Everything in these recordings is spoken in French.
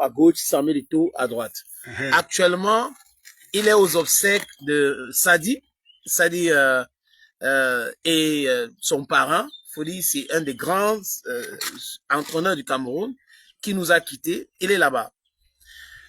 à gauche, Samuel Eto'o à droite. Actuellement, il est aux obsèques de Sadi. Sadi et son parent, Foli, c'est un des grands entraîneurs du Cameroun qui nous a quittés. Il est là-bas.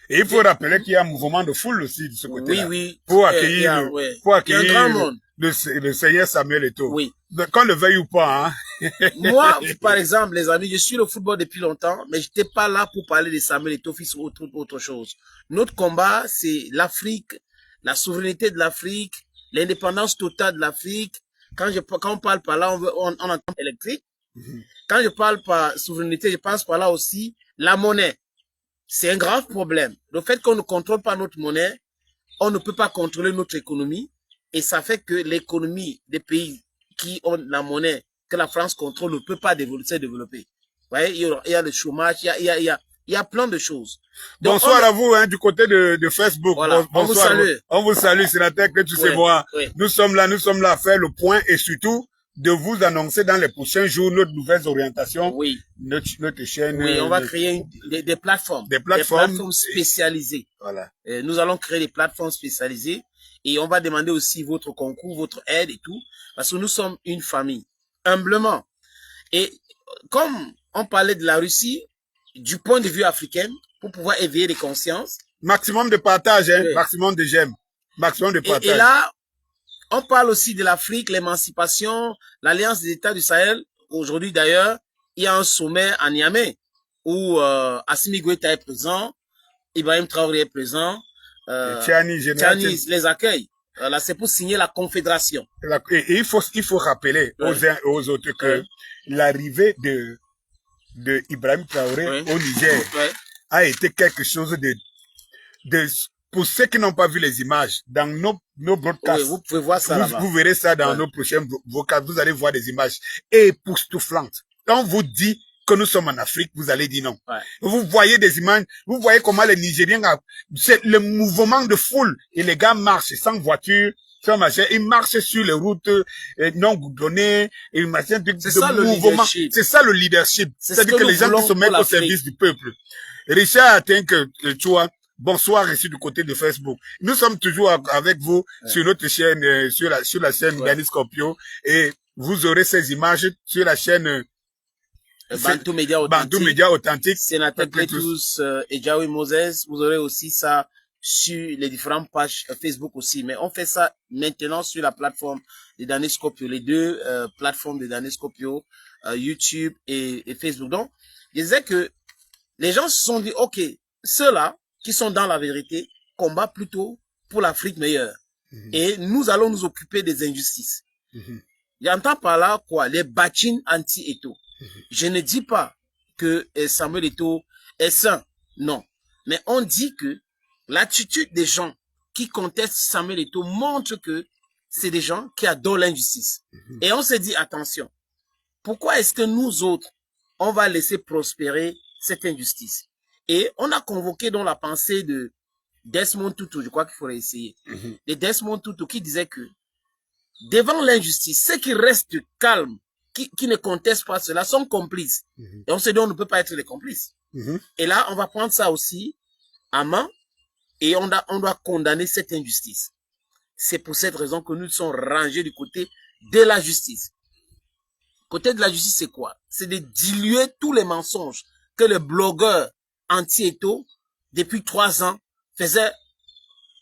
Et il faut rappeler qu'il y a un mouvement de foule aussi de ce côté-là. Oui, oui. Pour accueillir, pour accueillir il y a un grand monde. Le Seigneur Samuel Eto'o. Oui. Qu'on le veuille ou pas, hein. Moi, par exemple, les amis, je suis le football depuis longtemps, mais je n'étais pas là pour parler de Samuel Eto'o fils ou autre chose. Notre combat, c'est l'Afrique, la souveraineté de l'Afrique, l'indépendance totale de l'Afrique. Quand on parle par là, on entend électrique. Quand je parle par souveraineté, je pense par là aussi la monnaie. C'est un grave problème. Le fait qu'on ne contrôle pas notre monnaie, on ne peut pas contrôler notre économie. Et ça fait que l'économie des pays qui ont la monnaie que la France contrôle ne peut pas se développer. Vous voyez, il y a le chômage, il y a plein de choses. Donc, bonsoir à vous, hein, du côté de Facebook. Voilà, bonsoir. on vous salue. On vous salue, sénateur, que tu sais moi. Oui. Nous sommes là à faire le point et surtout de vous annoncer dans les prochains jours notre nouvelle orientation. Oui. Notre chaîne. Oui, on va créer des plateformes. Des plateformes spécialisées. Voilà. Nous allons créer des plateformes spécialisées et on va demander aussi votre concours, votre aide et tout. Parce que nous sommes une famille. Humblement. Et comme on parlait de la Russie, du point de vue africain, pour pouvoir éveiller les consciences. Maximum de partage, hein, Oui. maximum de j'aime. Maximum de partage. Et là, on parle aussi de l'Afrique, l'émancipation, l'Alliance des États du Sahel. Aujourd'hui, d'ailleurs, il y a un sommet à Niamey où Assimi Goïta est présent, Ibrahim Traoré est présent, Tiani les accueille. Là, c'est pour signer la confédération. Et il faut rappeler aux uns et aux autres que l'arrivée de Ibrahim Traoré au Niger a été quelque chose de pour ceux qui n'ont pas vu les images, dans nos broadcasts, vous pouvez voir ça vous verrez ça dans nos prochains broadcasts, vous allez voir des images époustouflantes. Quand on vous dit que nous sommes en Afrique, vous allez dire non. Vous voyez des images, vous voyez comment les Nigériens, c'est le mouvement de foule, et les gars marchent sans voiture, sans machin, ils marchent sur les routes non goudronnées, et machin de mouvement. C'est ça le leadership. C'est-à-dire que les gens qui se mettent au service du peuple. Richard atteint que tu vois, bonsoir ici du côté de Facebook. Nous sommes toujours avec vous sur notre chaîne, sur la chaîne Dani Scorpio, et vous aurez ces images sur la chaîne Bantou Média Authentique. Sénateur Cletus et Jaoui Moses, vous aurez aussi ça sur les différentes pages Facebook aussi. Mais on fait ça maintenant sur la plateforme de Dani Scorpio, les deux plateformes de Dani Scorpio, YouTube et Facebook. Donc, je disais que les gens se sont dit, ok, ceux-là qui sont dans la vérité combattent plutôt pour l'Afrique meilleure. Et nous allons nous occuper des injustices. J'entends par là quoi? Les bâtines anti-Eto'o. Je ne dis pas que Samuel Eto'o est sain, non. Mais on dit que l'attitude des gens qui contestent Samuel Eto'o montre que c'est des gens qui adorent l'injustice. Et on se dit, attention, pourquoi est-ce que nous autres, on va laisser prospérer cette injustice? Et on a convoqué dans la pensée de Desmond Tutu, je crois qu'il faudrait essayer, de Desmond Tutu qui disait que devant l'injustice, ceux qui restent calmes, qui ne contestent pas cela, sont complices. Et on se dit, on ne peut pas être les complices. Et là, on va prendre ça aussi à main et on doit condamner cette injustice. C'est pour cette raison que nous sommes rangés du côté de la justice. Côté de la justice, c'est quoi? C'est de diluer tous les mensonges que le blogueur anti-Eto'o, depuis 3 ans, faisait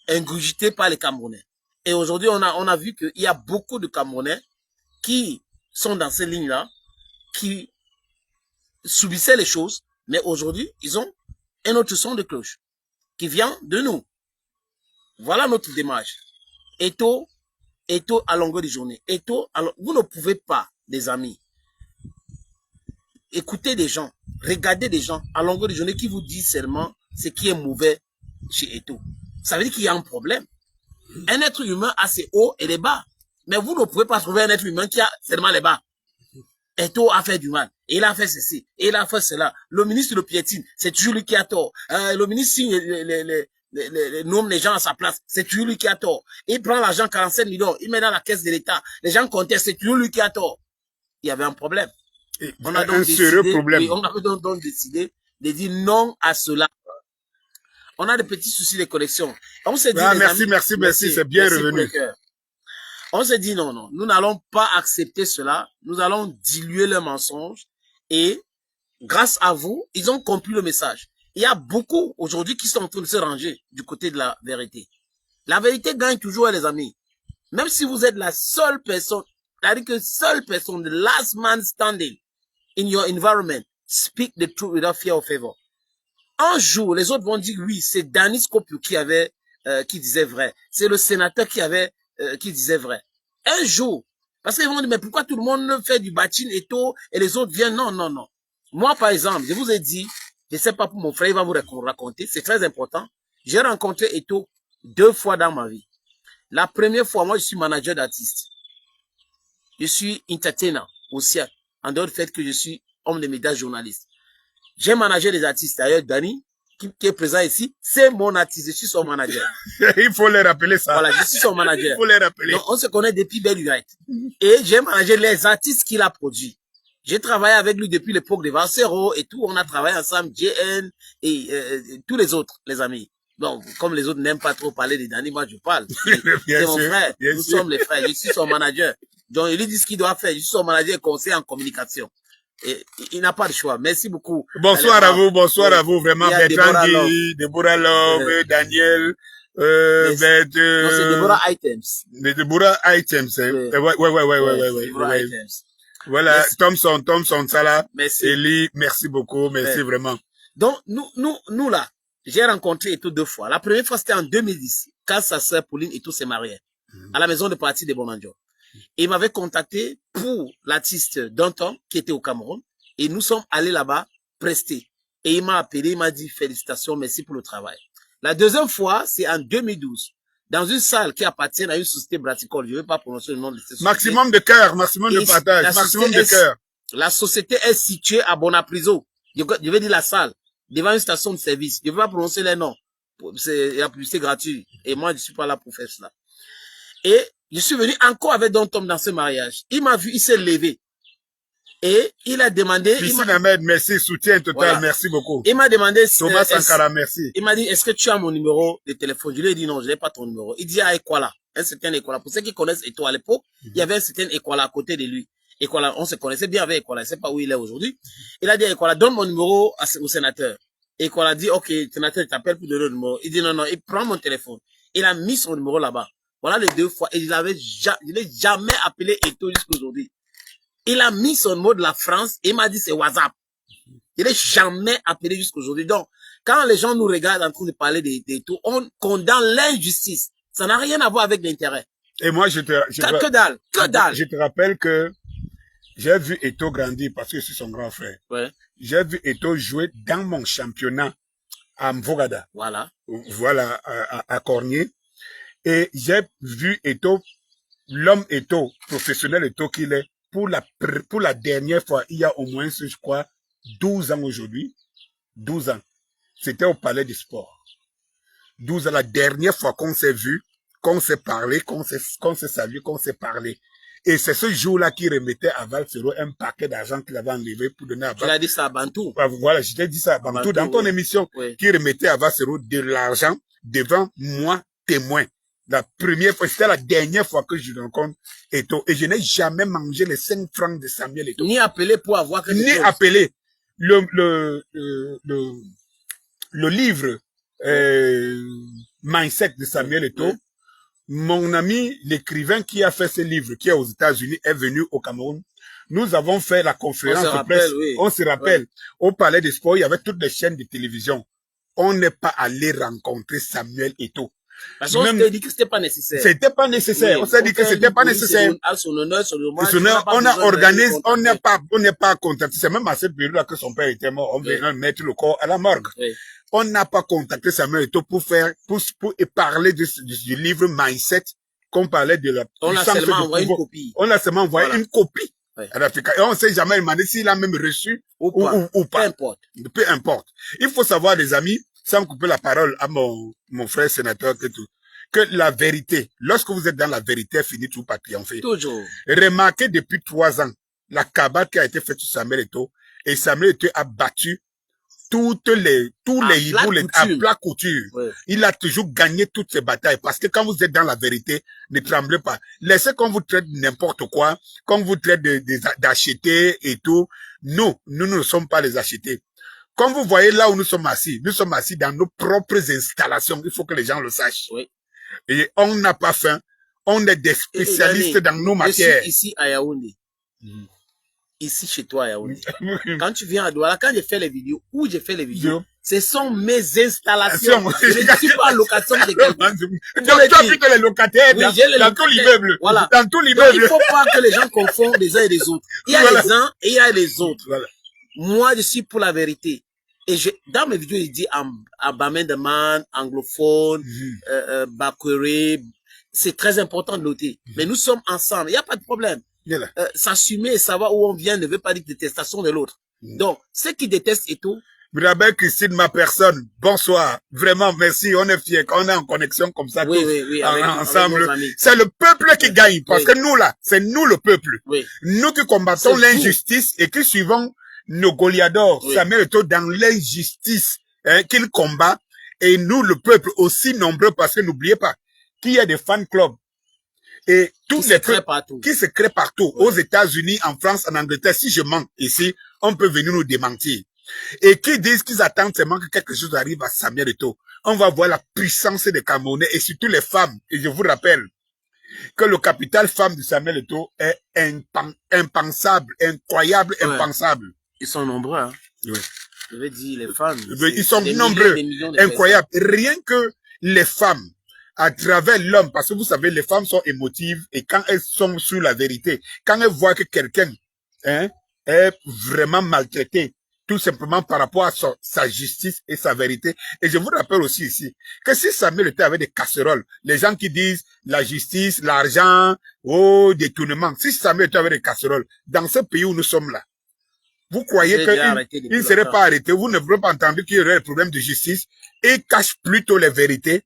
ingurgiter par les Camerounais. Et aujourd'hui, on a vu qu'il y a beaucoup de Camerounais qui sont dans ces lignes-là, qui subissaient les choses, mais aujourd'hui, ils ont un autre son de cloche qui vient de nous. Voilà notre démarche. Eto'o à longueur de journée. Vous ne pouvez pas, les amis, écouter des gens, regarder des gens à longueur de journée qui vous disent seulement ce qui est mauvais chez Eto'o. Ça veut dire qu'il y a un problème. Un être humain a ses hauts et les bas. Mais vous ne pouvez pas trouver un être humain qui a seulement les bas. Eto'o a fait du mal. Et il a fait ceci. Et il a fait cela. Le ministre le piétine. C'est toujours lui qui a tort. Le ministre signe nomme les gens à sa place. C'est toujours lui qui a tort. Il prend l'argent, 47 millions. Il met dans la caisse de l'État. Les gens contestent. C'est toujours lui qui a tort. Il y avait un problème. On a donc décidé, on avait donc décidé de dire non à cela. on a des petits soucis de connexion. On s'est dit, merci, c'est bien revenu. On s'est dit, non, nous n'allons pas accepter cela. Nous allons diluer le mensonge. Et grâce à vous, ils ont compris le message. Il y a beaucoup aujourd'hui qui sont en train de se ranger du côté de la vérité. La vérité gagne toujours, les amis. Même si vous êtes la seule personne, c'est-à-dire que seule personne, the last man standing in your environment, speak the truth without fear or favor. Un jour, les autres vont dire oui, c'est Danny Scopio qui disait vrai. C'est le sénateur qui disait vrai. Un jour, parce qu'ils vont dire mais pourquoi tout le monde fait du bâtine et tout et les autres viennent non. Moi par exemple, je vous ai dit, je sais pas pour mon frère, il va vous raconter, c'est très important. J'ai rencontré Eto 2 fois dans ma vie. La première fois, moi je suis manager d'artiste. Je suis entertainer aussi, en dehors du fait que je suis homme de médias journaliste. J'ai managé des artistes. D'ailleurs, Danny, qui est présent ici, c'est mon artiste. Je suis son manager. Il faut les rappeler ça. Voilà, je suis son manager. Il faut les rappeler. Donc, on se connaît depuis belle lurette. Et j'ai managé les artistes qu'il a produits. J'ai travaillé avec lui depuis l'époque de Vancero et tout. On a travaillé ensemble, JN et tous les autres, les amis. Donc, comme les autres n'aiment pas trop parler de Danny, moi je parle. C'est mon frère. Nous sommes les frères. Je suis son manager. Donc, il lui dit ce qu'il doit faire. Je suis son manager et conseiller en communication. Et il n'a pas de choix. Merci beaucoup. Bonsoir à vous, vraiment. Bertrand Guy, Deborah Love, Daniel, c'est Deborah Items. Deborah Items. Ouais. Voilà, merci. Thompson, Salah. Merci. Eli, merci beaucoup, merci vraiment. Donc, nous là, j'ai rencontré Eto 2 fois. La première fois, c'était en 2010, quand sa sœur Pauline Eto s'est mariée, à la maison de parti de Bonanjo. Il m'avait contacté pour l'artiste Danton qui était au Cameroun et nous sommes allés là-bas prester. Et il m'a appelé, il m'a dit félicitations, merci pour le travail. La deuxième fois, c'est en 2012, dans une salle qui appartient à une société brassicole. Je ne vais pas prononcer le nom de cette société. Maximum de cœur, maximum de partage, maximum de cœur. La société est située à Bonapriso. Je vais dire la salle, devant une station de service. Je ne vais pas prononcer les noms. C'est la publicité gratuite. Et moi, je ne suis pas là pour faire cela. Et je suis venu encore avec Don Tom dans ce mariage. Il m'a vu, il s'est levé. Et il a demandé... Ahmed, merci, soutien total, voilà. Merci beaucoup. Il m'a demandé... Thomas Sankara, merci. Il m'a dit, est-ce que tu as mon numéro de téléphone? Je lui ai dit non, je n'ai pas ton numéro. Il dit à Ekwala, un certain Ekwala. Pour ceux qui connaissent Eto à l'époque, il y avait un certain Ekwala à côté de lui. Ekwala, on se connaissait bien avec Ekwala, je ne sais pas où il est aujourd'hui. Il a dit à Ekwala, donne mon numéro au sénateur. Ekwala dit, ok, le sénateur t'appelle pour donner le numéro. Il dit non, il prend mon téléphone. Il a mis son numéro là-bas. Voilà les 2 fois. Et il n'est jamais appelé Eto jusqu'à aujourd'hui. Il a mis son mot de la France et il m'a dit c'est WhatsApp. Il n'est jamais appelé jusqu'à aujourd'hui. Donc, quand les gens nous regardent en train de parler d'Eto, on condamne l'injustice. Ça n'a rien à voir avec l'intérêt. Et moi, que dalle. Je te rappelle que j'ai vu Eto grandir parce que je suis son grand frère. Ouais. J'ai vu Eto jouer dans mon championnat à Mvogada. Voilà. Voilà, à Cornier. Et j'ai vu Eto, l'homme Eto, professionnel Eto qu'il est, pour la dernière fois, il y a au moins, je crois, 12 ans aujourd'hui. 12 ans. C'était au Palais du Sport. 12 ans, la dernière fois qu'on s'est vu, qu'on s'est parlé, qu'on s'est salué, qu'on s'est parlé. Et c'est ce jour-là qu'il remettait à Valfero un paquet d'argent qu'il avait enlevé pour donner à Valfero. Tu l'as dit ça à Bantou. Voilà, je t'ai dit ça à Bantou dans ton émission. Oui. Qu'il remettait à Valfero de l'argent devant moi, témoin. La première fois, c'était la dernière fois que je rencontre Eto. Et je n'ai jamais mangé les 5 francs de Samuel Eto. Ni appelé pour avoir quelque chose. Ni appelé. Le livre, Mindset de Samuel Eto. Oui. Mon ami, l'écrivain qui a fait ce livre, qui est aux États-Unis, est venu au Cameroun. Nous avons fait la conférence de presse. Oui. On se rappelle. Oui. Au Palais des Sports, il y avait toutes les chaînes de télévision. On n'est pas allé rencontrer Samuel Eto. Parce qu'on s'est dit que c'était pas nécessaire. C'était pas nécessaire. Oui, on s'est dit que c'était pas nécessaire. On a organisé, on n'est pas contacté. C'est même à cette période-là que son père était mort. On venait mettre le corps à la morgue. Oui. On n'a pas contacté Samuel Eto pour parler du livre Mindset qu'on parlait de la on a seulement envoyé une copie. On a seulement envoyé une copie. Oui. À l'Afrique. Et on ne s'est jamais demandé s'il a même reçu ou pas. Peu importe. Il faut savoir, les amis, sans couper la parole à mon frère sénateur, que la vérité, lorsque vous êtes dans la vérité, finit tout par triompher. Toujours. Remarquez depuis 3 ans, la cabale qui a été faite sur Samuel Eto, et Samuel Eto a battu tous les hiboux à plat couture. Ouais. Il a toujours gagné toutes ses batailles parce que quand vous êtes dans la vérité, ne tremblez pas. Laissez qu'on vous traite n'importe quoi, qu'on vous traite d'acheter et tout. Nous ne sommes pas les achetés. Comme vous voyez là où nous sommes assis dans nos propres installations. Il faut que les gens le sachent. Oui. Et on n'a pas faim. On est des spécialistes dans nos matières. Je suis ici à Yaoundé. Ici chez toi à Yaoundé. Quand tu viens à Douala, quand j'ai fait les vidéos, ce sont mes installations. Je ne suis pas en location de quelqu'un. Donc tu as vu que les locataires dans tout l'immeuble. Voilà. Dans tout l'immeuble. Il ne faut pas que les gens confondent les uns et les autres. Il y a les uns et il y a les autres. Voilà. Moi, je suis pour la vérité. Et dans mes vidéos, je dis Abamendaman, anglophone, Bakwere. C'est très important de noter. Mais nous sommes ensemble. Il n'y a pas de problème. S'assumer et savoir où on vient ne veut pas dire détestation de l'autre. Donc, ceux qui détestent et tout. Brabel Christine, ma personne, bonsoir. Vraiment, merci. On est fiers. On est en connexion comme ça. Oui, tous, oui, ensemble. C'est le peuple qui gagne. Parce que nous, là, c'est nous le peuple. Oui. Nous qui combattons l'injustice et qui suivons nos Goliadors, Samuel Eto'o dans l'injustice qu'il combat. Et nous, le peuple, aussi nombreux, parce que n'oubliez pas qu'il y a des fan clubs. Et tous les peuples qui se créent partout, aux États-Unis, en France, en Angleterre. Si je mens ici, on peut venir nous démentir. Et qui disent qu'ils attendent seulement que quelque chose arrive à Samuel Eto'o. On va voir la puissance des Camerounais et surtout les femmes. Et je vous rappelle que le capital femme de Samuel Eto'o est impensable, incroyable, impensable. Ils sont nombreux, hein. Oui. Je veux dire, les femmes. Ils sont nombreux, incroyables. Rien que les femmes, à travers l'homme, parce que vous savez, les femmes sont émotives et quand elles sont sur la vérité, quand elles voient que quelqu'un est vraiment maltraité, tout simplement par rapport à sa justice et sa vérité. Et je vous rappelle aussi ici que si Samuel Eto'o avait des casseroles, les gens qui disent la justice, l'argent, détournement, si Samuel Eto'o avait des casseroles, dans ce pays où nous sommes là, vous croyez qu'il ne serait pas arrêté, vous ne pouvez pas entendre qu'il y aurait des problèmes de justice et cache plutôt les vérités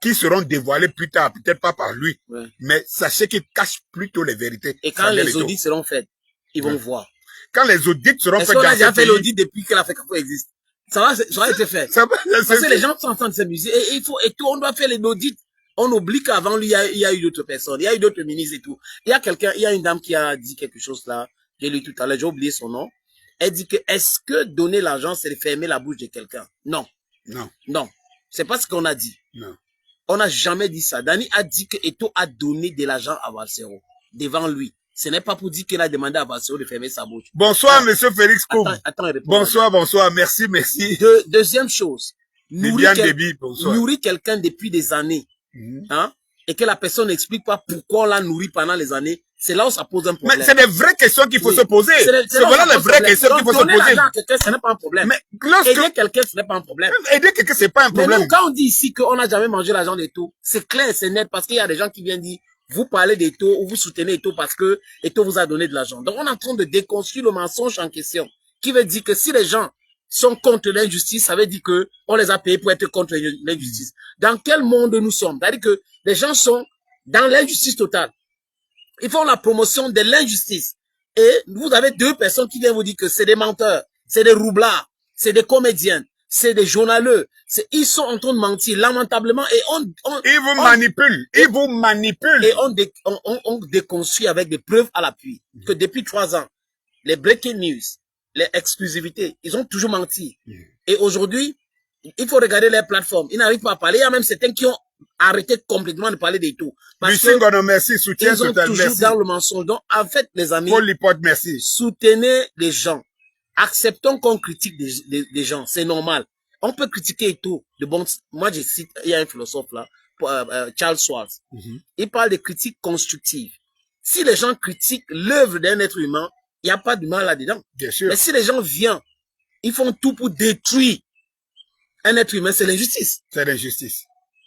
qui seront dévoilées plus tard, peut-être pas par lui, mais sachez qu'il cache plutôt les vérités. Et quand les audits seront faits, ils vont voir. Quand les audits seront faits, est-ce qu'on a déjà fait l'audit depuis que la FECAFO existe? Ça va être fait. Parce que les gens sont en train de s'amuser et tout, on doit faire les audits. On oublie qu'avant lui, il y a eu d'autres personnes, il y a eu d'autres ministres et tout. Il y a une dame qui a dit quelque chose là, j'ai lu tout à l'heure, j'ai oublié son nom. Elle dit que, est-ce que donner l'argent, c'est de fermer la bouche de quelqu'un? Non. Non. Non. C'est pas ce qu'on a dit. Non. On n'a jamais dit ça. Dani a dit que Eto'o a donné de l'argent à Valsero devant lui. Ce n'est pas pour dire qu'il a demandé à Valsero de fermer sa bouche. Bonsoir, monsieur Félix Koum. Attends, bonsoir, merci. Deuxième chose. Nourrir quelqu'un depuis des années. Hein? Et que la personne n'explique pas pourquoi on l'a nourri pendant les années. C'est là où ça pose un problème. Mais c'est des vraies questions qu'il faut se poser. C'est voilà les vraies questions qu'il faut se poser. Donner l'argent à quelqu'un, ce n'est pas un problème. Mais aider quelqu'un, ce n'est pas un problème. Aider quelqu'un, c'est pas un problème. Mais nous, quand on dit ici qu'on n'a jamais mangé l'argent d'Eto'o, c'est clair, c'est net, parce qu'il y a des gens qui viennent dire, vous parlez d'Eto'o ou vous soutenez Eto'o parce que Eto'o vous a donné de l'argent. Donc on est en train de déconstruire le mensonge en question, qui veut dire que si les gens sont contre l'injustice, ça veut dire que on les a payés pour être contre l'injustice. Dans quel monde nous sommes? C'est-à-dire que les gens sont dans l'injustice totale. Ils font la promotion de l'injustice. Et vous avez deux personnes qui viennent vous dire que c'est des menteurs, c'est des roublards, c'est des comédiens, c'est des journaleux. Ils sont en train de mentir lamentablement et ils vous manipulent. Ils vous manipulent. Et on déconstruit avec des preuves à l'appui. Que depuis 3 ans, les breaking news, les exclusivités, ils ont toujours menti. Et aujourd'hui, il faut regarder les plateformes. Ils n'arrivent pas à parler. Il y a même certains qui ont arrêté complètement de parler des tout. Parce que merci, soutien ils sont total, toujours merci. dans le mensonge. Donc, en fait, les amis, merci. Soutenez les gens. Acceptons qu'on critique des gens. C'est normal. On peut critiquer et tout. Moi, je cite, il y a un philosophe là, Charles Schwartz. Il parle de critiques constructives. Si les gens critiquent l'œuvre d'un être humain, il n'y a pas de mal là-dedans. Bien sûr. Mais si les gens viennent, ils font tout pour détruire un être humain, c'est l'injustice. C'est l'injustice.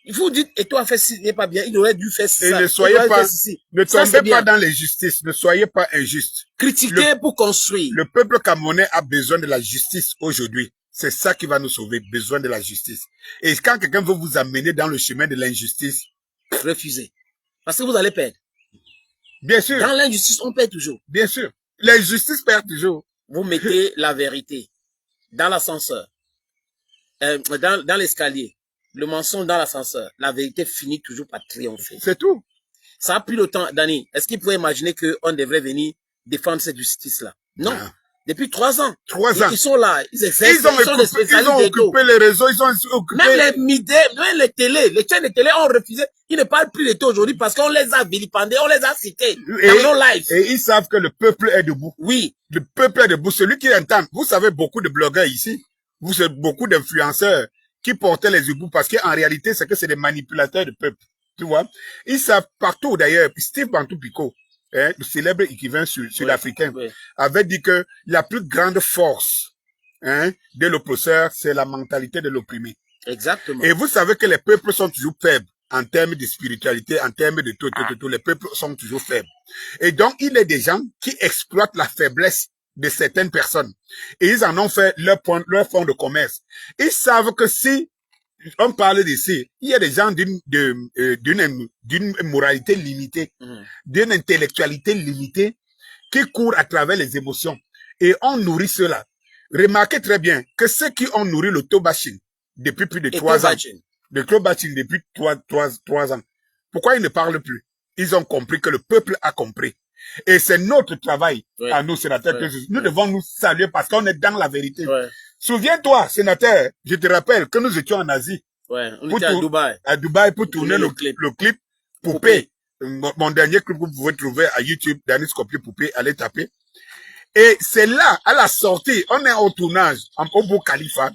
Il faut dire, et toi, fait ci n'est pas bien, il aurait dû faire ça. Et ne soyez pas, ne tombez pas dans l'injustice, ne soyez pas injuste. Critiquer pour construire. Le peuple camerounais a besoin de la justice aujourd'hui. C'est ça qui va nous sauver, besoin de la justice. Et quand quelqu'un veut vous amener dans le chemin de l'injustice, refusez. Parce que vous allez perdre. Bien sûr. Dans l'injustice, on perd toujours. Bien sûr. L'injustice perd toujours. Vous mettez la vérité dans l'ascenseur. dans l'escalier, le mensonge dans l'ascenseur, la vérité finit toujours par triompher. C'est tout. Ça a pris le temps, Dani. Est-ce qu'il pouvait imaginer qu'on devrait venir défendre cette justice-là? Non. Ah. Depuis 3 ans. 3 ans. Ils sont là. Ils ont occupé les réseaux, ils ont occupé... Même les midés, même les télés, les chaînes de télé ont refusé. Ils ne parlent plus de tout aujourd'hui parce qu'on les a vilipendés, on les a cités dans nos lives. Et ils savent que le peuple est debout. Oui. Le peuple est debout. Celui qui entend, vous savez, beaucoup de blogueurs ici, vous êtes beaucoup d'influenceurs qui portaient les hiboux parce qu'en réalité, c'est que c'est des manipulateurs de peuple. Tu vois? Ils savent partout d'ailleurs. Steve Bantou Pico, le célèbre écrivain sud-africain, avait dit que la plus grande force de l'oppresseur, c'est la mentalité de l'opprimé. Exactement. Et vous savez que les peuples sont toujours faibles en termes de spiritualité, en termes de tout. Les peuples sont toujours faibles. Et donc, il y a des gens qui exploitent la faiblesse de certaines personnes. Et ils en ont fait leur fonds de commerce. Ils savent que si on parle d'ici, il y a des gens d'une moralité limitée, d'une intellectualité limitée, qui courent à travers les émotions. Et on nourrit cela. Remarquez très bien que ceux qui ont nourri l'autobashing depuis plus de 3 ans, le club-bashing depuis 3 ans, pourquoi ils ne parlent plus? Ils ont compris que le peuple a compris. Et c'est notre travail à nous, sénateurs, que nous devons nous saluer parce qu'on est dans la vérité. Souviens-toi, sénateur, je te rappelle que nous étions en Asie. On était à Dubaï. À Dubaï pour tourner le clip Poupée. Mon dernier clip que vous pouvez trouver à YouTube, Danis Skopje Poupée, allez taper. Et c'est là, à la sortie, on est au tournage, au Burj Khalifa.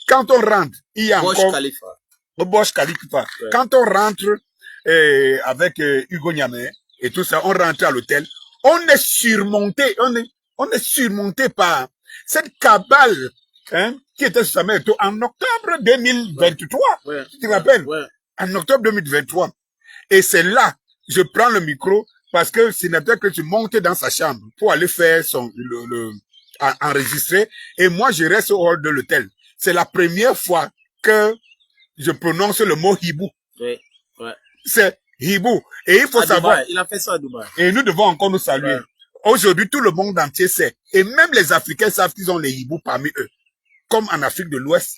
Quand on rentre, il y a encore... Au Burj Khalifa. Quand on rentre avec Hugo Niamey et tout ça, on rentre à l'hôtel. On est surmonté, on est surmonté par cette cabale qui était sur sa main en octobre 2023. Tu te rappelles? En octobre 2023. Et c'est là, je prends le micro parce que le sénateur que tu montes dans sa chambre pour aller faire enregistrer. Et moi, je reste au hall de l'hôtel. C'est la première fois que je prononce le mot hibou. C'est hibou. Et il faut savoir. Dubaï. Il a fait ça à Dubaï. Et nous devons encore nous saluer. Aujourd'hui, tout le monde entier sait. Et même les Africains savent qu'ils ont les hiboux parmi eux. Comme en Afrique de l'Ouest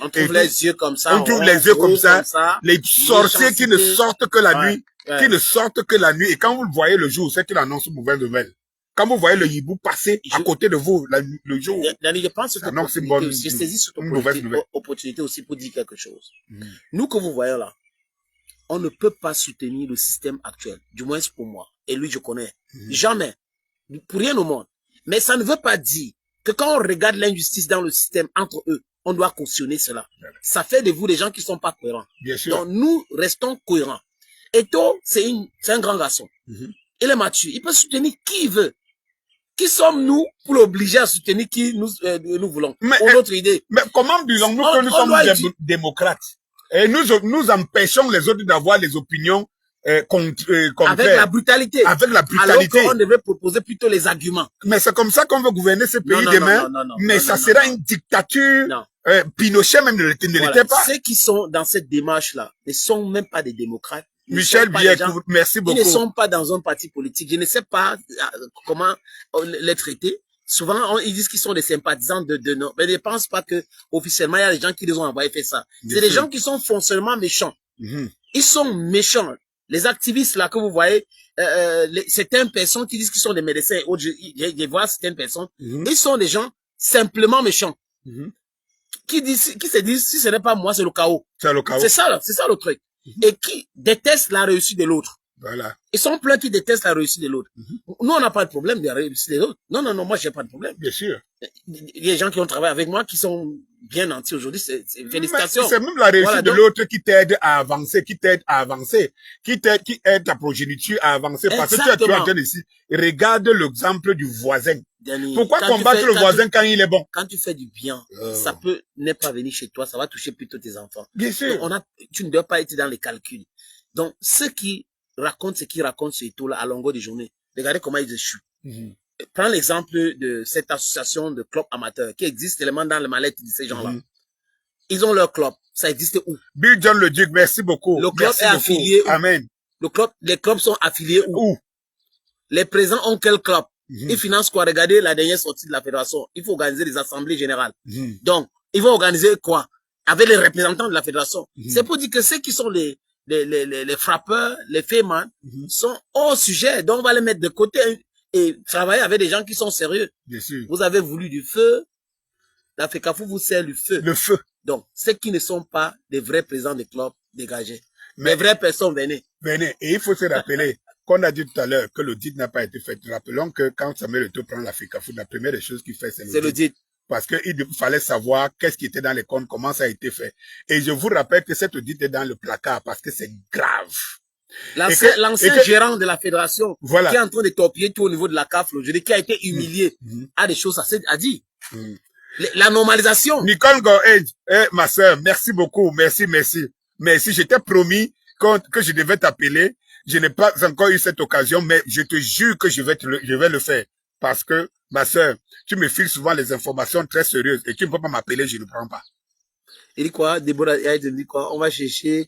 on trouve les yeux comme ça. On trouve les yeux comme ça. Les sorciers qui ne sortent que la nuit. Qui ne sortent que la nuit. Et quand vous le voyez le jour, c'est qu'il annonce une mauvaise nouvelle. Quand vous voyez le hibou passer à côté de vous le jour. Dani, je pense que je saisis cette opportunité aussi pour dire quelque chose. Nous que vous voyez là, on ne peut pas soutenir le système actuel. Du moins pour moi. Et lui, je connais. Jamais. Pour rien au monde. Mais ça ne veut pas dire que quand on regarde l'injustice dans le système entre eux, on doit cautionner cela. Ça fait de vous des gens qui sont pas cohérents. Bien sûr. Donc nous restons cohérents. Eto, c'est un grand garçon. Il est mature. Il peut soutenir qui il veut. Qui sommes-nous pour l'obliger à soutenir qui nous voulons? Pour notre idée. Mais comment disons-nous que nous sommes démocrates? Et nous empêchons les autres d'avoir les opinions contraires. Avec la brutalité. Avec la brutalité. Alors qu'on devrait proposer plutôt les arguments. Mais c'est comme ça qu'on veut gouverner ce pays demain. Mais ça sera une dictature. Pinochet même ne l'était pas. Ceux qui sont dans cette démarche-là ne sont même pas des démocrates. Michel Biek, merci beaucoup. Ils ne sont pas dans un parti politique. Je ne sais pas comment les traiter. Souvent, ils disent qu'ils sont des sympathisants de non. Mais je ne pense pas que officiellement il y a des gens qui les ont envoyé faire ça. C'est des gens qui sont foncièrement méchants. Ils sont méchants. Les activistes là que vous voyez, certaines personnes qui disent qu'ils sont des médecins, je vois certaines personnes, ils sont des gens simplement méchants. Qui se disent si ce n'est pas moi, c'est le chaos. C'est le chaos. C'est ça le truc. Et qui détestent la réussite de l'autre. Voilà. Ils sont pleins qui détestent la réussite de l'autre. Nous, on n'a pas de problème de la réussite de l'autre. Non, moi, j'ai pas de problème. Bien sûr. Il y a des gens qui ont travaillé avec moi qui sont bien nantis aujourd'hui. C'est félicitations. C'est même la réussite de l'autre qui t'aide à avancer, qui aide ta progéniture à avancer. Parce que tu es en train ici. Regarde l'exemple du voisin. Dani, pourquoi combattre le voisin quand il est bon? Quand tu fais du bien, ça peut ne pas venir chez toi, ça va toucher plutôt tes enfants. Bien sûr. Donc, tu ne dois pas être dans les calculs. Donc, ceux qui racontent ce qu'ils racontent sur tout là à longueur de journée, regardez comment ils échouent. Prends l'exemple de cette association de clubs amateurs qui existe tellement dans le mal-être de ces gens-là. Ils ont leur club. Ça existe où? Bill John le Duc, merci beaucoup. Le club est affilié où? Amen. Les clubs sont affiliés où? Les présidents ont quel club? Ils financent quoi? Regardez la dernière sortie de la fédération. Il faut organiser des assemblées générales. Donc, Ils vont organiser quoi? Avec les représentants de la fédération. C'est pour dire que ceux qui sont les frappeurs, les fémans, sont hors sujet. Donc, on va les mettre de côté et travailler avec des gens qui sont sérieux. Bien sûr. Vous avez voulu du feu. La FECAFOOT vous sert du feu. Le feu. Donc, ceux qui ne sont pas des vrais présidents des clubs, dégagés. Mais les vraies personnes, venez. Venez. Et il faut se rappeler qu'on a dit tout à l'heure que l'audit n'a pas été fait. Rappelons que quand Samuel Eto'o prend la FECAFOOT, la première des choses qu'il fait, c'est l'audit. Parce qu'il fallait savoir qu'est-ce qui était dans les comptes, comment ça a été fait. Et je vous rappelle que cet audit est dans le placard parce que c'est grave. L'ancien gérant de la fédération, voilà, qui est en train de torpiller tout au niveau de la CAF, aujourd'hui, qui a été humilié, a des choses à dire. La normalisation. Nicole Gohej, ma sœur, merci beaucoup, merci. Mais si j'étais promis que je devais t'appeler, je n'ai pas encore eu cette occasion, mais je te jure que je vais le faire. Parce que, ma sœur, tu me files souvent les informations très sérieuses et tu ne peux pas m'appeler, je ne prends pas. Il dit quoi? Déborah, il dit quoi? On va chercher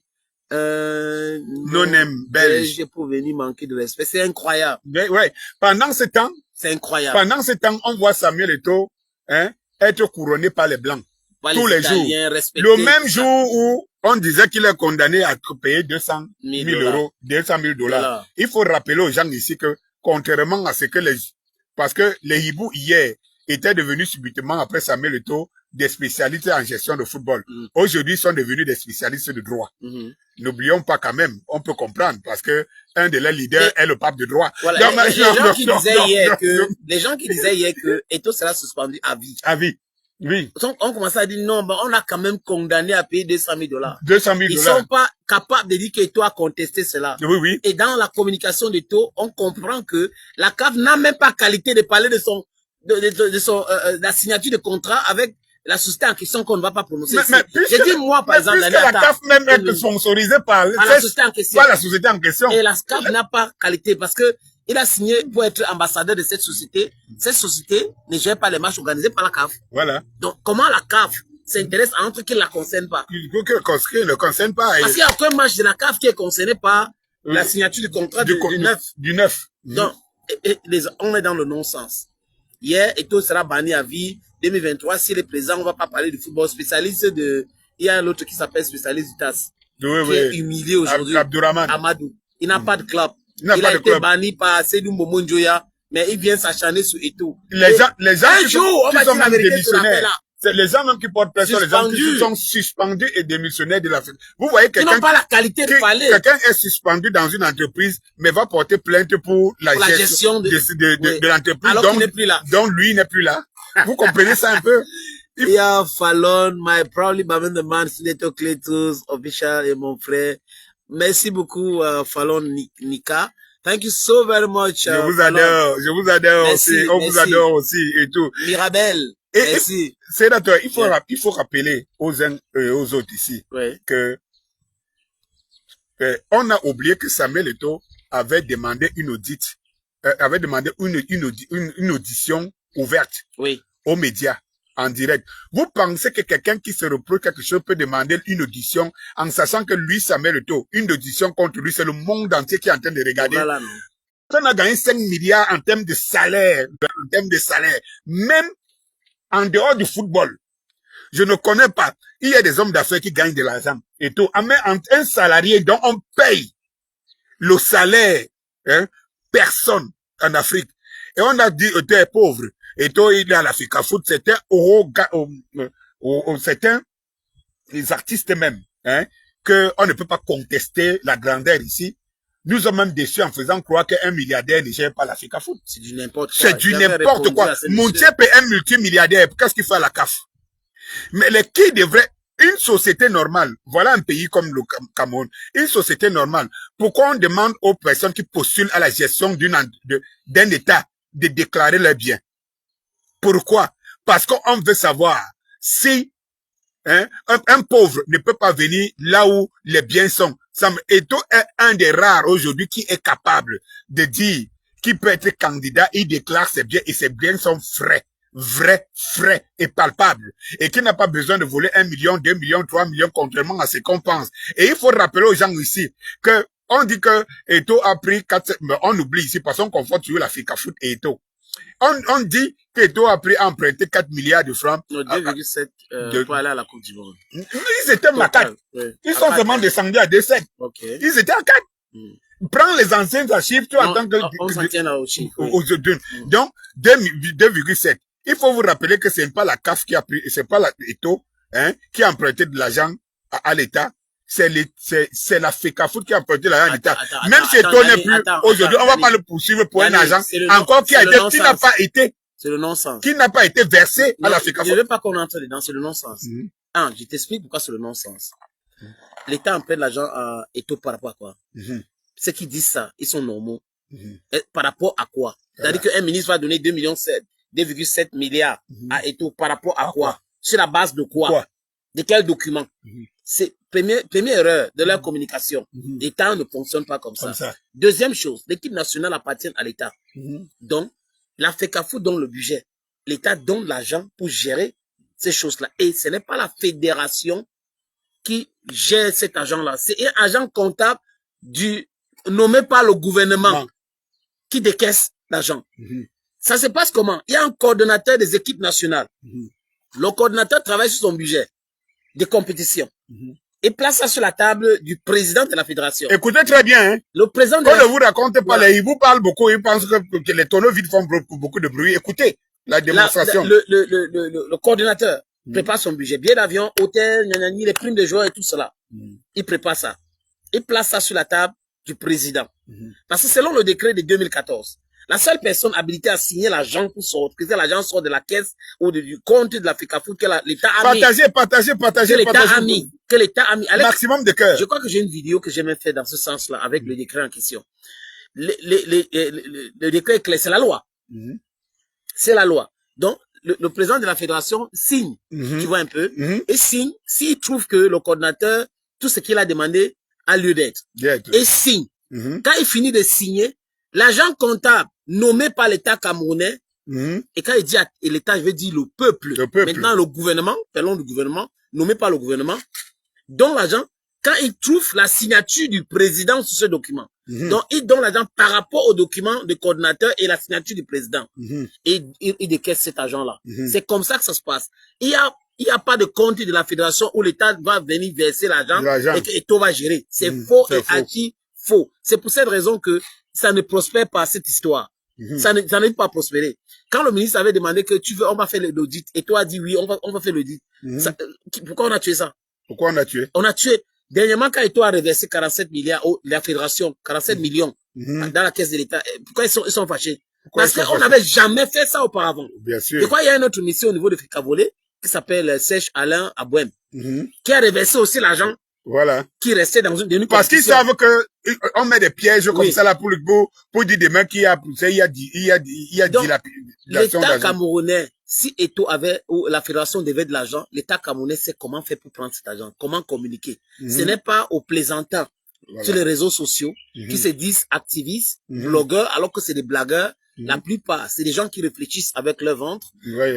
non-name belge pour venir manquer de respect. C'est incroyable. Ouais. Pendant ce temps, c'est incroyable. Pendant ce temps, on voit Samuel Eto'o, être couronné par les Blancs. Tous les jours. Le même jour où on disait qu'il est condamné à payer 200 000 euros, 200 000 $. Il faut rappeler aux gens ici que, contrairement à ce que parce que les hiboux hier étaient devenus subitement après Samuel Eto'o des spécialistes en gestion de football. Aujourd'hui, ils sont devenus des spécialistes de droit. N'oublions pas quand même, on peut comprendre parce que un de leurs leaders est le pape de droit. Voilà. Les gens qui disaient hier que Eto'o sera suspendu à vie. À vie. Oui. On commençait à dire non, mais on a quand même condamné à payer 200 000 $. 200 000 $. Ils sont pas capables de dire qu'Eto'o a contesté cela. Oui. Et dans la communication d'Eto'o, on comprend que la CAF n'a même pas qualité de parler de la signature de contrat avec la société en question qu'on ne va pas prononcer. J'ai dit moi, par exemple, puisque la CAF même est sponsorisée par la société en question. Par la société en question. Et la CAF n'a pas qualité parce que il a signé pour être ambassadeur de cette société. Cette société ne gère pas les matchs organisés par la CAF. Voilà. Donc, comment la CAF s'intéresse à un truc qui ne la concerne pas? Il ne concerne pas. Parce qu'il y a aucun match de la CAF qui est concerné par la signature du contrat du 9. Donc, on est dans le non-sens. Hier, Eto'o sera banni à vie. 2023, si les présidents, on ne va pas parler du football spécialiste il y a un autre qui s'appelle spécialiste du TAS. Qui est humilié aujourd'hui. Amadou. Il n'a pas de club. Il a été banni par Seydou Momo Njoya, mais il vient s'acharner sur Eto'o. Les gens qui sont même démissionnaires. C'est les gens même qui portent pression, les gens qui sont suspendus et démissionnaires de la fête. Vous voyez quelqu'un. Ils n'ont pas la qualité de parler. Quelqu'un est suspendu dans une entreprise, mais va porter plainte pour la gestion de l'entreprise. Alors qu'il n'est plus là. Donc lui n'est plus là. Vous comprenez ça un peu? Yeah, Fallon, my proudly Baben the man, Senator Cletus, official et mon frère. Merci beaucoup, Fallon Nika. Thank you so very much. Je vous adore aussi. On vous adore aussi et tout. Mirabel. Merci. C'est d'accord. Il faut rappeler aux uns et aux autres ici que on a oublié que Samuel Eto'o avait demandé une audition ouverte aux médias en direct. Vous pensez que quelqu'un qui se reproche quelque chose peut demander une audition en sachant que lui, Samuel Eto'o, une audition contre lui, c'est le monde entier qui est en train de regarder. Voilà, on a gagné 5 milliards en termes de salaire, même en dehors du football. Je ne connais pas. Il y a des hommes d'affaires qui gagnent de l'argent. Et tout. Mais un salarié dont on paye le salaire, personne en Afrique. Et on a dit, tu es pauvre. Et toi, il est à la FECAFOOT, c'était certains, les artistes même, que on ne peut pas contester la grandeur ici. Nous sommes même déçus en faisant croire qu'un milliardaire ne gère pas la FECAFOOT. C'est du n'importe quoi. C'est du n'importe quoi. Moutiepe est un multimilliardaire. Qu'est-ce qu'il fait à la CAF? Mais qui devrait, une société normale, voilà un pays comme le Cameroun, une société normale, pourquoi on demande aux personnes qui postulent à la gestion d'un État de déclarer leurs biens? Pourquoi? Parce qu'on veut savoir si un pauvre ne peut pas venir là où les biens sont. Eto'o est un des rares aujourd'hui qui est capable de dire qu'il peut être candidat, il déclare ses biens et ses biens sont frais et palpables et qui n'a pas besoin de voler 1 million, 2 millions, 3 millions contrairement à ce qu'on pense. Et il faut rappeler aux gens ici que on dit que Eto'o a pris 4, mais on oublie ici parce qu'on confond toujours la FECAFOOT et Eto'o. On dit que Eto'o a emprunté 4 milliards de francs. Non, 2,7 pour aller à la Coupe du Monde. Ils étaient à 4. Ils sont seulement descendus à 2,7. Okay. Ils étaient à 4. Prends les anciens archives, tu attends que... On s'en tient aux chiffres. Donc, 2,7. Il faut vous rappeler que ce n'est pas la CAF qui a pris, c'est pas Eto'o, hein, qui a emprunté de l'argent à l'État. C'est la FECAFOOT qui a emprunté l'argent à l'État. Même si Eto'o n'est plus aujourd'hui, on va pas le poursuivre pour un argent encore qui n'a pas été, c'est le non-sens. Qui n'a pas été versé à la FECAFOOT. Je ne veux pas qu'on entre dedans, c'est le non-sens. Je t'explique pourquoi c'est le non-sens. L'État emprunte l'argent à Eto'o par rapport à quoi? Ceux qui disent ça, ils sont normaux. Par rapport à quoi? C'est-à-dire qu'un ministre va donner 2,7 milliards à Eto'o par rapport à quoi? Sur la base de quoi? De quel document? C'est première erreur de leur communication. L'État ne fonctionne pas comme ça. Deuxième chose, l'équipe nationale appartient à l'État. Donc, la FECAFOOT donne le budget. L'État donne l'argent pour gérer ces choses-là. Et ce n'est pas la fédération qui gère cet argent-là. C'est un agent comptable nommé par le gouvernement qui décaisse l'argent. Ça se passe comment? Il y a un coordonnateur des équipes nationales. Le coordonnateur travaille sur son budget de compétition et place ça sur la table du président de la fédération. Écoutez très bien, hein. Le président quand ne vous raconte pas, il vous parle beaucoup, il pense que les tonneaux vides font beaucoup de bruit. Écoutez la démonstration. Le coordonnateur prépare son budget, billet d'avion, hôtel, les primes de joueurs et tout cela. Il prépare ça. Il place ça sur la table du président. Parce que selon le décret de 2014, la seule personne habilitée à signer l'argent pour sortir, que l'argent sort de la caisse ou du compte de la FECAFOOT que l'État a mis. Partagez. Que l'État a mis. Maximum de cœur. Je crois que j'ai une vidéo que j'ai même fait dans ce sens-là avec le décret en question. Le décret est clair, c'est la loi. C'est la loi. Donc, le président de la fédération signe, tu vois un peu, et signe s'il trouve que le coordinateur, tout ce qu'il a demandé a lieu d'être. Et signe. Quand il finit de signer, l'agent comptable nommé par l'État camerounais, et quand il dit l'État, je veux dire le peuple. Maintenant, le gouvernement, parlons du gouvernement, nommé par le gouvernement, dont l'agent, quand il trouve la signature du président sur ce document, donc il donne l'argent par rapport au document du coordinateur et la signature du président. Et il décaisse cet argent-là. C'est comme ça que ça se passe. Il y a pas de compte de la fédération où l'État va venir verser l'argent et que Eto'o va gérer. C'est faux et acquis faux. C'est pour cette raison que ça ne prospère pas cette histoire. Ça n'est pas prospéré. Quand le ministre avait demandé que on va faire l'audit, et toi a dit oui, on va faire l'audit. Pourquoi on a tué ça? Pourquoi on a tué? On a tué. Dernièrement, quand Eto'o a reversé 47 milliards la fédération, 47 millions dans la caisse de l'État, pourquoi ils sont fâchés? Parce qu'on n'avait jamais fait ça auparavant. Bien sûr. Et quoi, il y a une autre mission au niveau de Fikavolé qui s'appelle Sèche Alain Abouem, qui a reversé aussi l'argent. Voilà. Qui restait dans une parce qu'ils savent que on met des pièges comme ça là pour dire demain qu'il y a l'État camerounais, si Eto'o avait, ou la fédération devait de l'argent, l'État camerounais sait comment faire pour prendre cet argent, comment communiquer. Ce n'est pas aux plaisantins sur les réseaux sociaux qui se disent activistes, blogueurs, alors que c'est des blagueurs. La plupart, c'est des gens qui réfléchissent avec leur ventre,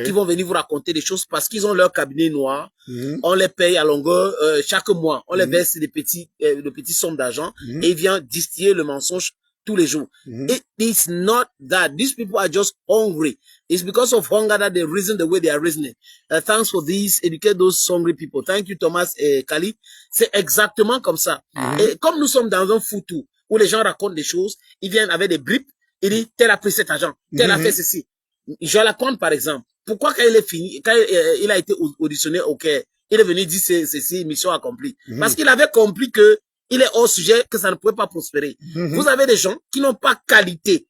qui vont venir vous raconter des choses parce qu'ils ont leur cabinet noir. On les paye à longueur chaque mois. On les verse de petites sommes d'argent et ils viennent distiller le mensonge tous les jours. It is not that. These people are just hungry. It's because of hunger that they reason the way they are reasoning. Thanks for this. Educate those hungry people. Thank you, Thomas et Kali. C'est exactement comme ça. Et comme nous sommes dans un foutu où les gens racontent des choses, ils viennent avec des bribes. Il dit, tel a pris cet argent, tel a fait ceci. Je la compte, par exemple. Pourquoi quand il est fini, quand il a été auditionné au Caire, il est venu dire ceci, mission accomplie. Parce qu'il avait compris que il est hors sujet, que ça ne pouvait pas prospérer. Vous avez des gens qui n'ont pas qualité.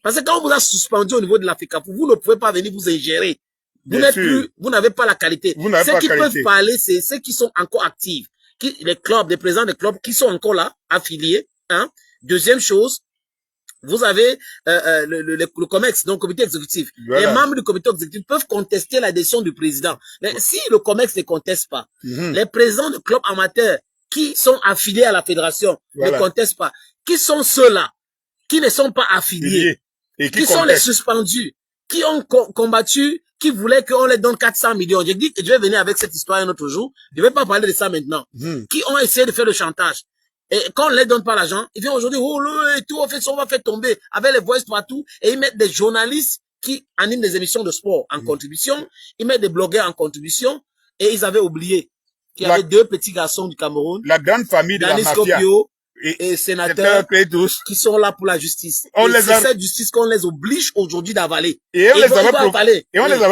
Parce que quand on vous a suspendu au niveau de la FECAFOOT, vous ne pouvez pas venir vous ingérer. Vous n'êtes plus, vous n'avez pas la qualité. Ceux qui peuvent parler, c'est ceux qui sont encore actifs. Les clubs, les présidents des clubs qui sont encore là, affiliés, hein. Deuxième chose, vous avez le COMEX, donc le comité exécutif. Les membres du comité exécutif peuvent contester la décision du président. Mais si le COMEX ne conteste pas, les présidents de clubs amateurs qui sont affiliés à la fédération ne contestent pas. Qui sont ceux-là qui ne sont pas affiliés et qui sont les suspendus, qui ont combattu, qui voulaient qu'on les donne 400 millions. J'ai dit que je vais venir avec cette histoire un autre jour. Je ne vais pas parler de ça maintenant. Qui ont essayé de faire le chantage. Et quand on ne les donne pas l'argent, ils viennent aujourd'hui, oh, et tout, on va faire tomber avec les voices partout, et ils mettent des journalistes qui animent des émissions de sport en contribution. Ils mettent des blogueurs en contribution. Et ils avaient oublié qu'il y avait deux petits garçons du Cameroun. La grande famille de la mafia. Scopio et sénateurs qui sont là pour la justice. C'est cette justice qu'on les oblige aujourd'hui d'avaler. Et on les avait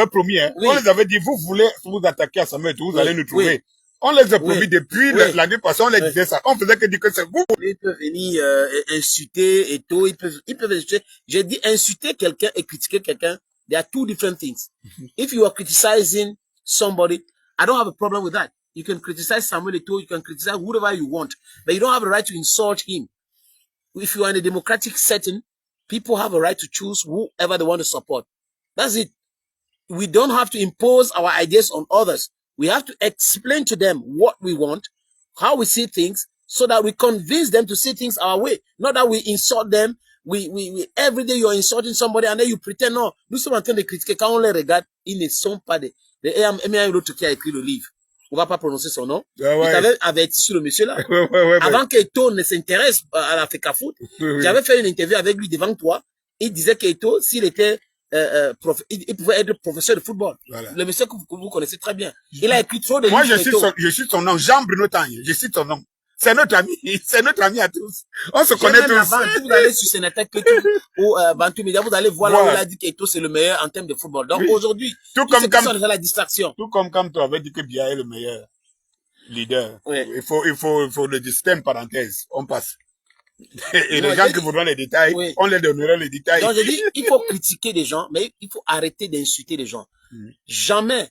promis, hein. Oui. On les avait dit, vous voulez vous attaquer à Samuel Eto'o, vous allez nous trouver. Oui. On les a promis depuis l'année passée, on les disait ça. On faisait que dire que c'est vous. Ils peuvent venir insulter Eto'o, ils peuvent insulter. J'ai dit insulter quelqu'un et critiquer quelqu'un. There are two different things. If you are criticizing somebody, I don't have a problem with that. You can criticize Samuel Eto'o, you can criticize whoever you want, but you don't have a right to insult him. If you are in a democratic setting, people have a right to choose whoever they want to support. That's it. We don't have to impose our ideas on others. We have to explain to them what we want, how we see things, so that we convince them to see things our way. Not that we insult them. Every day you're insulting somebody and then you pretend, non, nous sommes en train de critiquer. Quand on les regarde, ils ne sont pas des... Il y a un autre qui a écrit le livre. On va pas prononcer son nom. Il t'avait averti sur le monsieur là. Avant qu'Eto'o ne s'intéresse à la FECAFOOT, j'avais fait une interview avec lui devant toi. Il disait qu'Eto'o, s'il était, il pouvait être professeur de football. Voilà. Le monsieur que vous connaissez très bien. Il a écrit trop de livres. Moi, je cite son nom, Jean-Bruno Tagne. Je cite son nom. C'est notre ami à tous. On se connaît tous. Avant, vous allez sur Sénateur ou Bantu Media, vous allez voir là où il a dit qu'Eto'o c'est le meilleur en termes de football. Donc aujourd'hui, tout comme la distraction. Tout comme quand tu avais dit que Biya est le meilleur leader. Oui. Il faut le système parenthèse. On passe. Et les gens qui voudront les détails, on les donnera les détails. Donc je dis, il faut critiquer des gens, mais il faut arrêter d'insulter les gens. Jamais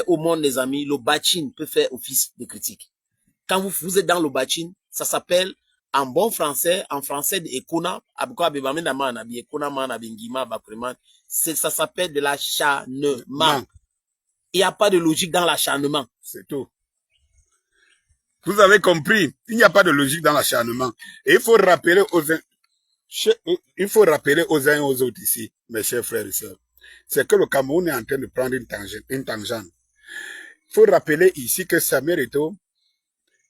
au monde, les amis, le bachin peut faire office de critique. Quand vous êtes dans le bachin, ça s'appelle, en bon français, en français de Ekona, ça s'appelle de l'acharnement. Il n'y a pas de logique dans l'acharnement. C'est tout. Vous avez compris, il n'y a pas de logique dans l'acharnement. Et il faut rappeler aux uns et aux autres ici, mes chers frères et sœurs, c'est que le Cameroun est en train de prendre une tangente. Il faut rappeler ici que Samuel Eto'o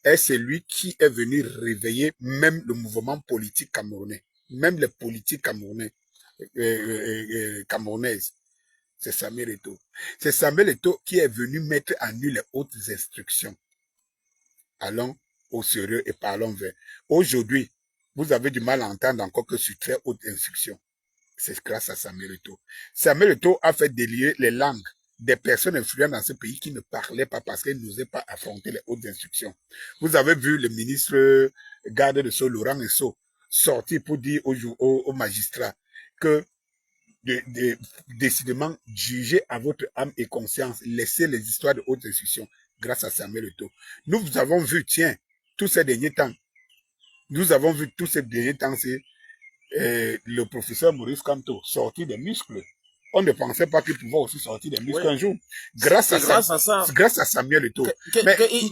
est celui qui est venu réveiller même le mouvement politique camerounais, même les politiques camerounaises. C'est Samuel Eto'o. C'est Samuel Eto'o qui est venu mettre à nu les hautes instructions. Allons au sérieux et parlons vers. Aujourd'hui, vous avez du mal à entendre encore que sur très haute instruction. C'est grâce à Samuel Eto'o. Samuel Eto'o a fait délier les langues des personnes influentes dans ce pays qui ne parlaient pas parce qu'elles n'osaient pas affronter les hautes instructions. Vous avez vu le ministre garde de Sceaux, Laurent Esso, sortir pour dire aux magistrats que décidément, jugez à votre âme et conscience, laissez les histoires de hautes instructions grâce à Samuel Eto'o. Nous avons vu, tiens, tous ces derniers temps, c'est le professeur Maurice Kamto sortir des muscles. On ne pensait pas qu'il pouvait aussi sortir des muscles un jour. Grâce à Samuel Eto'o.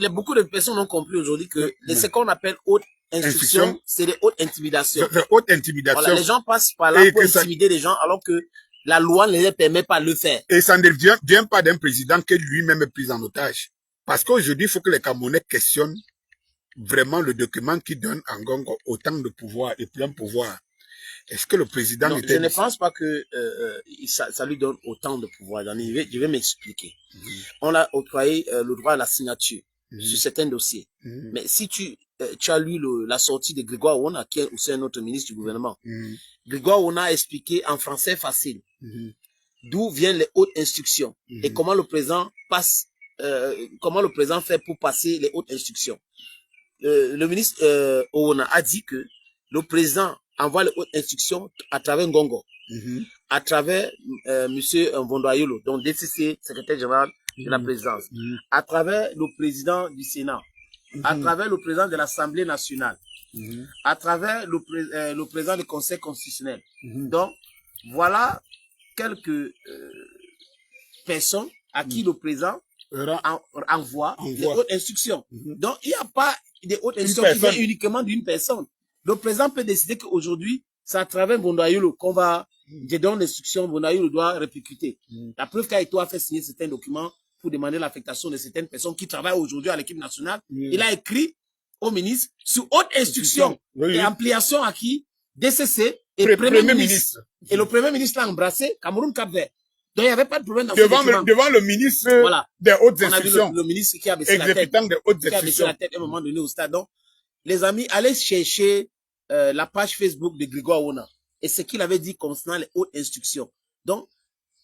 Beaucoup de personnes ont compris aujourd'hui que ce qu'on appelle haute instruction, c'est des hautes intimidations. C'est haute intimidation. Voilà, les gens passent par là pour intimider les gens alors que la loi ne les permet pas de le faire. Et ça ne vient pas d'un président qui lui-même est pris en otage. Parce qu'aujourd'hui, il faut que les Camerounais questionnent vraiment le document qui donne à Ngongo autant de pouvoir et plein pouvoir. Est-ce que le président je ne pense pas que ça lui donne autant de pouvoir. Je vais m'expliquer. On a octroyé le droit à la signature sur certains dossiers. Mais si tu as lu la sortie de Grégoire Ouona, qui est aussi un autre ministre du gouvernement, Grégoire Ouona a expliqué en français facile d'où viennent les hautes instructions et comment le président fait pour passer les hautes instructions. Le ministre Ouona a dit que le président envoie les hautes instructions à travers Ngongo, à travers monsieur Vondoayolo, donc DCC, secrétaire général de la présidence, à travers le président du Sénat, à travers le président de l'Assemblée nationale, à travers le président du Conseil constitutionnel. Donc, voilà quelques personnes à qui le président envoie les hautes instructions. Donc, il n'y a pas des hautes instructions qui viennent uniquement d'une personne. Le président peut décider qu'aujourd'hui, c'est à travers Vondoayolo qu'on va, je donne l'instruction, Vondoayolo doit répercuter. La preuve qu'Aïto a fait signer certains documents pour demander l'affectation de certaines personnes qui travaillent aujourd'hui à l'équipe nationale. Il a écrit au ministre sous haute instruction et ampliation à qui? DCC et premier ministre. Et le premier ministre l'a embrassé, Cameroun Cap-Vert. Donc il n'y avait pas de problème dans devant le ministre des hautes institutions. On a vu le ministre qui a baissé la tête. Des hautes qui a baissé la tête à un moment donné au stade. Donc, les amis, allez chercher la page Facebook de Grégoire Ouna. Et ce qu'il avait dit concernant les hautes instructions. Donc,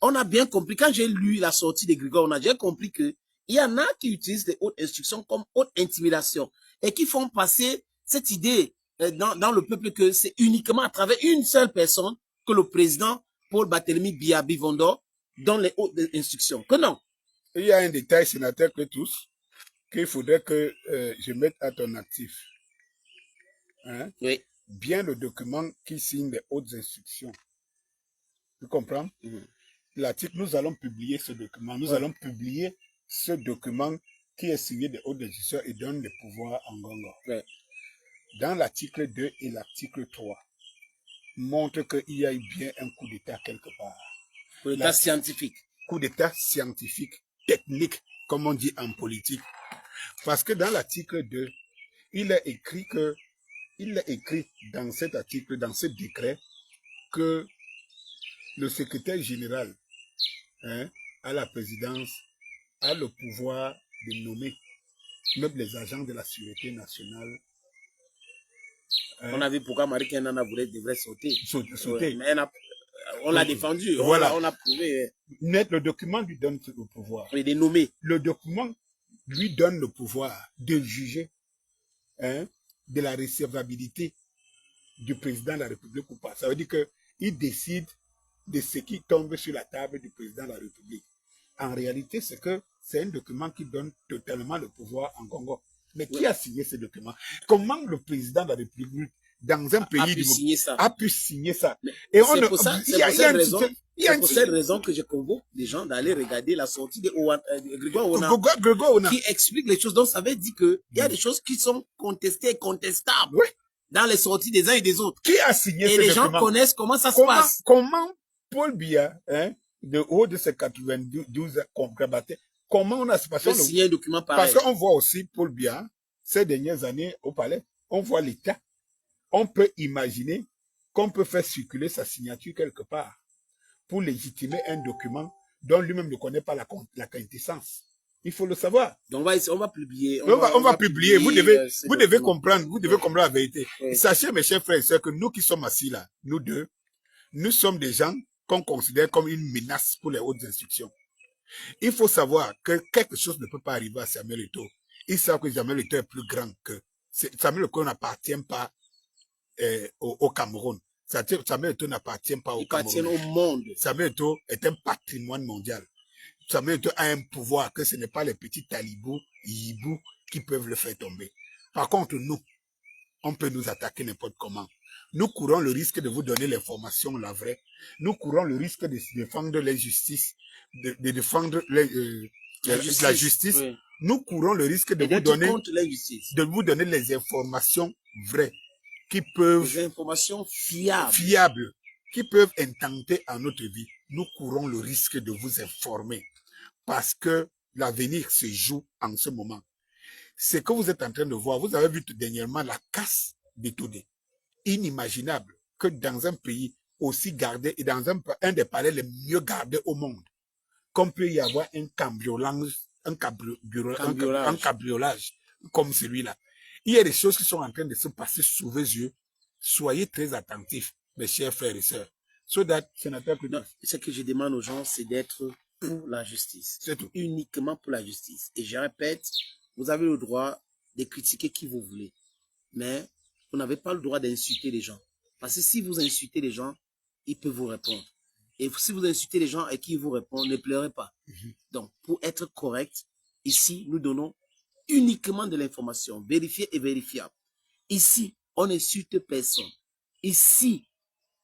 on a bien compris, quand j'ai lu la sortie de Grégoire Ouna, j'ai compris que il y en a qui utilisent les hautes instructions comme haute intimidation et qui font passer cette idée dans le peuple que c'est uniquement à travers une seule personne que le président Paul Barthélemy Biya-Bivondo donne les hautes instructions. Que non. Il y a un détail, sénateur Clétus, qu'il faudrait que je mette à ton actif. Hein? Oui. Bien le document qui signe les hautes instructions. Tu comprends? L'article, nous allons publier ce document. Nous allons publier ce document qui est signé des hautes instructions et donne le pouvoir en Ngongo. Oui. Dans l'article 2 et l'article 3, montre qu'il y a eu bien un coup d'État quelque part. Coup d'État scientifique. Coup d'État scientifique, technique, comme on dit en politique. Parce que dans l'article 2, il est écrit dans cet article, dans ce décret, que le secrétaire général à la présidence a le pouvoir de nommer même les agents de la sécurité nationale. On a vu pourquoi Marie Kenana devrait sauter. Sauter. Mais on l'a défendu. Voilà. On a prouvé. Le document lui donne le pouvoir. Il est nommé. Le document lui donne le pouvoir de juger de la recevabilité du président de la République ou pas. Ça veut dire qu'il décide de ce qui tombe sur la table du président de la République. En réalité, c'est un document qui donne totalement le pouvoir en Congo. Mais qui a signé ce document? Comment le président de la République, dans un pays a pu signer ça? Et c'est pour cette raison que je convoque les gens d'aller regarder la sortie de Grégoire Ouna qui explique les choses. Donc, ça veut dire qu'il y a des choses qui sont contestées et contestables dans les sorties des uns et des autres. Qui a signé ce document? Et les gens connaissent comment ça se passe. Comment Paul Biya, de haut de ses 92 combattants, comment on a signé un document pareil? Parce qu'on voit aussi Paul Biya, ces dernières années au palais, on voit l'État. On peut imaginer qu'on peut faire circuler sa signature quelque part pour légitimer un document dont lui-même ne connaît pas la quintessence. Il faut le savoir. Donc on va publier. On va publier. Vous devez comprendre. Vous devez comprendre la vérité. Oui. Sachez, mes chers frères et sœurs, que nous qui sommes assis là, nous deux, nous sommes des gens qu'on considère comme une menace pour les hautes instructions. Il faut savoir que quelque chose ne peut pas arriver à Samuel Eto'o. Ils savent que Samuel Eto'o est plus grand que... Samuel Eto'o n'appartient pas au Cameroun. Samuel Eto'o n'appartient pas au Cameroun. Il appartient au monde. Samuel Eto'o est un patrimoine mondial. Samuel Eto'o a un pouvoir que ce n'est pas les petits talibous, hibous qui peuvent le faire tomber. Par contre, nous, on peut nous attaquer n'importe comment. Nous courons le risque de vous donner l'information, la vraie. Nous courons le risque de défendre la justice, de défendre la justice. Oui. Nous courons le risque de vous donner les informations vraies qui peuvent... Les informations fiables. Fiables, qui peuvent intenter à notre vie. Nous courons le risque de vous informer parce que l'avenir se joue en ce moment. Ce que vous êtes en train de voir, vous avez vu tout dernièrement la casse des Todé. Inimaginable que dans un pays aussi gardé et dans un des palais les mieux gardés au monde, qu'on peut y avoir un cabriolage comme celui-là. Il y a des choses qui sont en train de se passer sous vos yeux. Soyez très attentifs, mes chers frères et sœurs. So that, sénateur, ce que je demande aux gens, c'est d'être pour la justice. C'est tout. Uniquement pour la justice. Et je répète, vous avez le droit de critiquer qui vous voulez. Mais vous n'avez pas le droit d'insulter les gens. Parce que si vous insultez les gens, ils peuvent vous répondre. Et si vous insultez les gens et qu'ils vous répondent, ne pleurez pas. Donc, pour être correct, ici, nous donnons uniquement de l'information vérifiée et vérifiable. Ici, on n'insulte personne. Ici,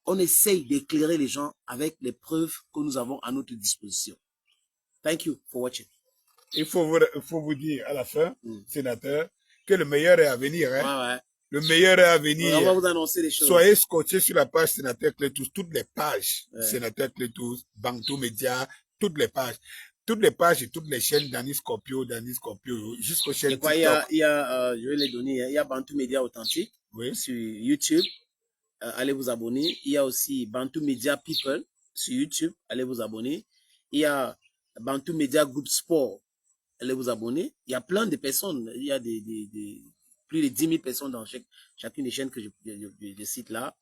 on essaye d'éclairer les gens avec les preuves que nous avons à notre disposition. Thank you for watching. Il faut vous dire à la fin, sénateur, que le meilleur est à venir. Hein? Ouais. Le meilleur est à venir. On va vous annoncer les choses. Soyez scotchés sur la page Sénateur Clétus, toutes les pages. Sénateur Clétus, Bantou Média, toutes les pages. Toutes les pages et toutes les chaînes Danis Scorpio, jusqu'aux chaînes TikTok. Je vais les donner, il y a Bantou Média Authentique sur YouTube. allez vous abonner. Il y a aussi Bantu Media People sur YouTube, allez vous abonner. Il y a Bantu Media Group Sport, allez vous abonner. Il y a plein de personnes, il y a plus de 10 000 personnes dans chacune des chaînes que je cite là.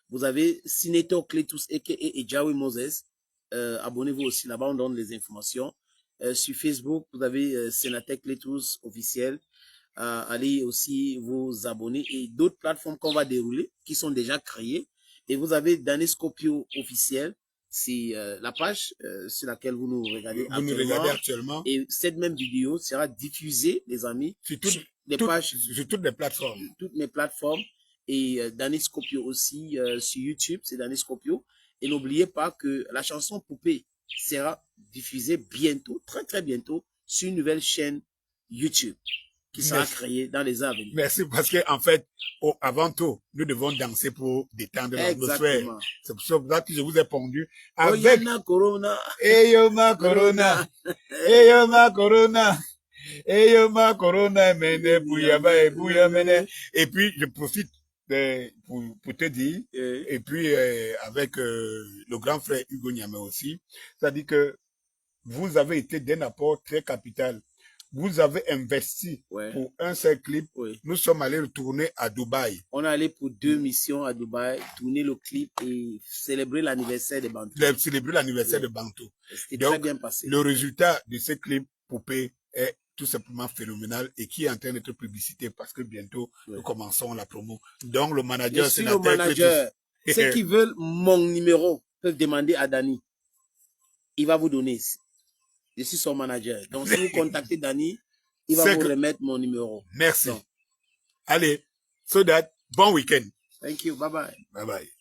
Vous avez Senator Cletus aka Ejawi Moses, abonnez-vous aussi, là-bas on donne les informations. Sur Facebook, vous avez Sénateur Cletus officiel. Allez aussi vous abonner et d'autres plateformes qu'on va dérouler qui sont déjà créées. Et vous avez Danny Scopio officiel, c'est la page sur laquelle vous nous regardez actuellement. Et cette même vidéo sera diffusée, les amis, sur toutes les plateformes. Toutes mes plateformes. Et Danny Scopio aussi sur YouTube, c'est Danny Scopio. Et n'oubliez pas que la chanson Poupée sera diffusée bientôt, très très bientôt, sur une nouvelle chaîne YouTube qui sera créée dans les heures à venir. Merci, parce que en fait, avant tout, nous devons danser pour détendre l'atmosphère. C'est pour ça que je vous ai pondu avec Oyana Corona. Eyoma Corona. Eyoma Corona. Eyoma Corona mene bouyaba et bouyamene. Et puis je profite pour te dire, et puis avec le grand frère Hugo Niamé aussi, c'est-à-dire que vous avez été d'un apport très capital. Vous avez investi pour un seul clip. Nous sommes allés retourner à Dubaï. On est allé pour 2 missions à Dubaï, tourner le clip et célébrer l'anniversaire de Bantu. Célébrer l'anniversaire de Bantu. C'était très bien passé. Le résultat de ce clip Poupée est tout simplement phénoménal et qui est en train d'être publicité parce que bientôt nous commençons la promo. Donc le manager, je suis le manager. Ceux qui veulent mon numéro peuvent demander à Danny. Il va vous donner. Je suis son manager. Donc, si vous contactez Danny, il va vous remettre mon numéro. Merci. Donc. Allez, so that, bon week-end. Thank you. Bye bye. Bye bye.